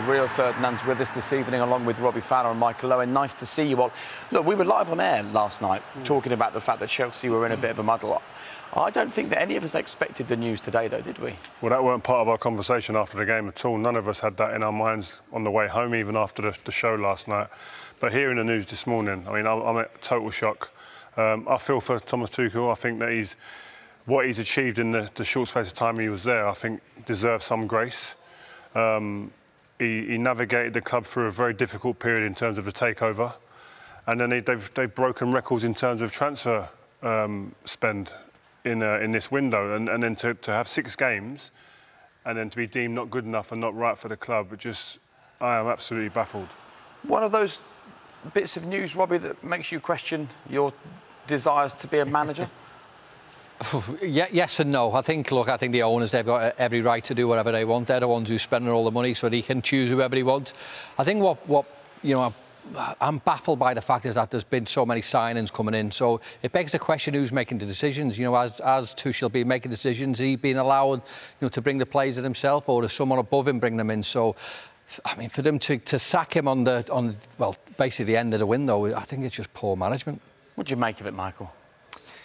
Rio Ferdinand's with us this evening, along with Robbie, Fowler and Michael Owen. Nice to see you all. Look, we were live on air last night talking about the fact that Chelsea were in a bit of a muddle. I don't think that any of us expected the news today, though, did we? Well, that weren't part of our conversation after the game at all. None of us had that in our minds on the way home, even after the show last night. But hearing the news this morning, I mean, I'm at total shock. I feel for Thomas Tuchel. I think that what he's achieved in the short space of time he was there, I think deserves some grace. He navigated the club through a very difficult period in terms of the takeover, and then they've broken records in terms of transfer spend in this window, and then to have 6 games, and then to be deemed not good enough and not right for the club, I am absolutely baffled. One of those bits of news, Robbie, that makes you question your desires to be a manager? Yes and no. I think the owners, they've got every right to do whatever they want. They're the ones who spend all the money, so they can choose whoever they want. I think what you know, I'm baffled by the fact is that there's been so many signings coming in. So it begs the question, who's making the decisions? You know, as Tuchel been making decisions, he been allowed, to bring the players in himself, or does someone above him bring them in? So, I mean, for them to sack him on basically the end of the window, I think it's just poor management. What do you make of it, Michael?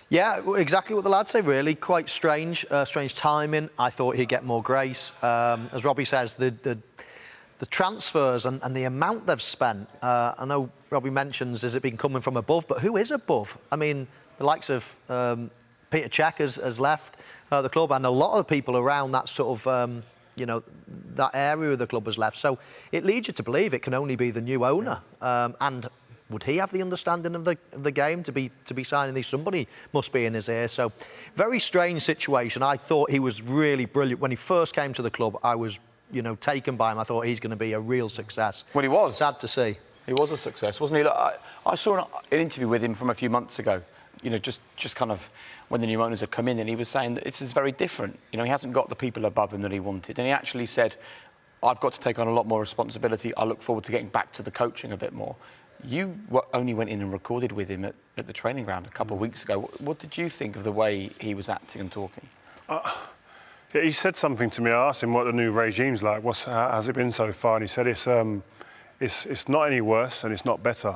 Yeah, exactly what the lads say, really. Quite strange, strange timing. I thought he'd get more grace. As Robbie says, the transfers and the amount they've spent, I know Robbie mentions, has it been coming from above? But who is above? I mean, the likes of Peter Cech has left the club, and a lot of people around that sort of, that area of the club has left. So it leads you to believe it can only be the new owner. And would he have the understanding of the game to be signing these? Somebody must be in his ear. So, very strange situation. I thought he was really brilliant when he first came to the club. I was, taken by him. I thought he's going to be a real success. Well, he was. Sad to see. He was a success, wasn't he? Look, I saw an interview with him from a few months ago. Just kind of when the new owners had come in, and he was saying that it's very different. He hasn't got the people above him that he wanted, and he actually said, "I've got to take on a lot more responsibility. I look forward to getting back to the coaching a bit more." You only went in and recorded with him at the training ground a couple of weeks ago. What did you think of the way he was acting and talking? Yeah, he said something to me. I asked him what the new regime's like. How has it been so far? And he said it's not any worse and it's not better.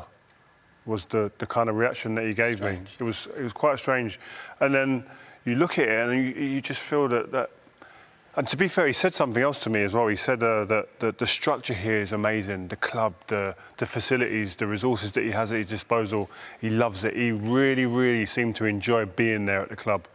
Was the kind of reaction that he gave me. It was quite strange. And then you look at it and you just feel that. And to be fair, he said something else to me as well. He said that the structure here is amazing. The club, the facilities, the resources that he has at his disposal, he loves it. He really, really seemed to enjoy being there at the club.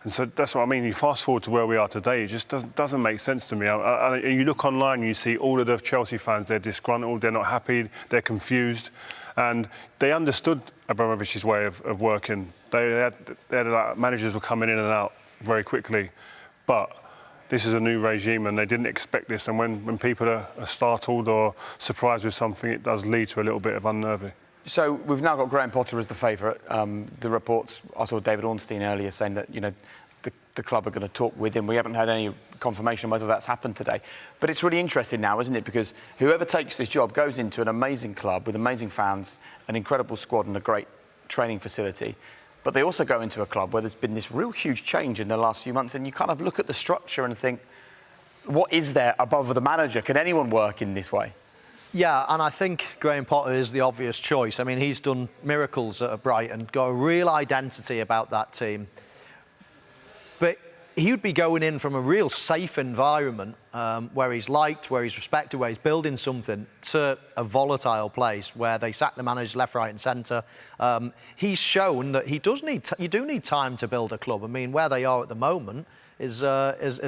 And so that's what I mean. You fast forward to where we are today, it just doesn't make sense to me. You look online and you see all of the Chelsea fans, they're disgruntled, they're not happy, they're confused. And they understood Abramovich's way of working. They had managers were coming in and out very quickly. But this is a new regime and they didn't expect this, and when people are startled or surprised with something, it does lead to a little bit of unnerving. So we've now got Graham Potter as the favourite. The reports, I saw David Ornstein earlier saying that the club are going to talk with him. We haven't had any confirmation whether that's happened today. But it's really interesting now, isn't it? Because whoever takes this job goes into an amazing club with amazing fans, an incredible squad and a great training facility. But they also go into a club where there's been this real huge change in the last few months, and you kind of look at the structure and think, what is there above the manager? Can anyone work in this way? Yeah, and I think Graham Potter is the obvious choice. I mean, he's done miracles at Brighton, got a real identity about that team. But he would be going in from a real safe environment where he's liked, where he's respected, where he's building something, to a volatile place where they sack the manager left, right and centre. He's shown that you do need time to build a club. I mean, where they are at the moment is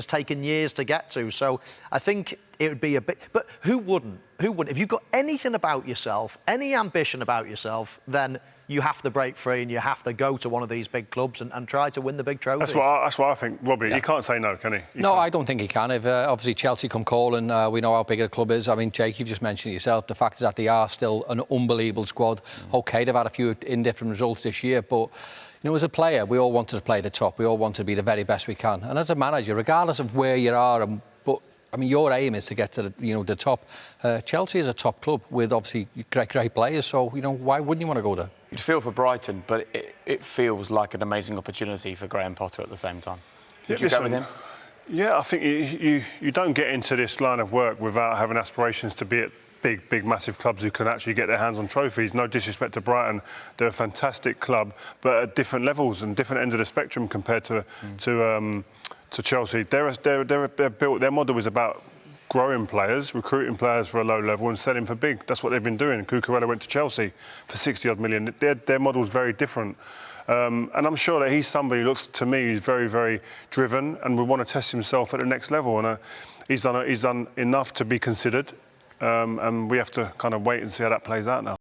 taken years to get to. So I think it would be a bit... But who wouldn't? Who wouldn't? If you've got anything about yourself, any ambition about yourself, then you have to break free and you have to go to one of these big clubs and try to win the big trophies. That's what I think, Robbie. Yeah. He can't say no, can he? No, I don't think he can. If obviously Chelsea come calling, we know how big a club is. I mean, Jake, you've just mentioned it yourself. The fact is that they are still an unbelievable squad. OK, they've had a few indifferent results this year, but as a player, we all wanted to play at the top. We all want to be the very best we can. And as a manager, regardless of where you are, your aim is to get to the top. Chelsea is a top club with obviously great players. So why wouldn't you want to go there? You'd feel for Brighton, but it feels like an amazing opportunity for Graham Potter at the same time. Would you go with him? Yeah, I think you don't get into this line of work without having aspirations to be at big, massive clubs who can actually get their hands on trophies. No disrespect to Brighton, they're a fantastic club, but at different levels and different ends of the spectrum compared to Chelsea. Their model is about growing players, recruiting players for a low level and selling for big. That's what they've been doing. Cucurella went to Chelsea for 60-odd million. Their model is very different. And I'm sure that he's somebody who looks to me who's very, very driven and would want to test himself at the next level. And he's done enough to be considered. And we have to kind of wait and see how that plays out now.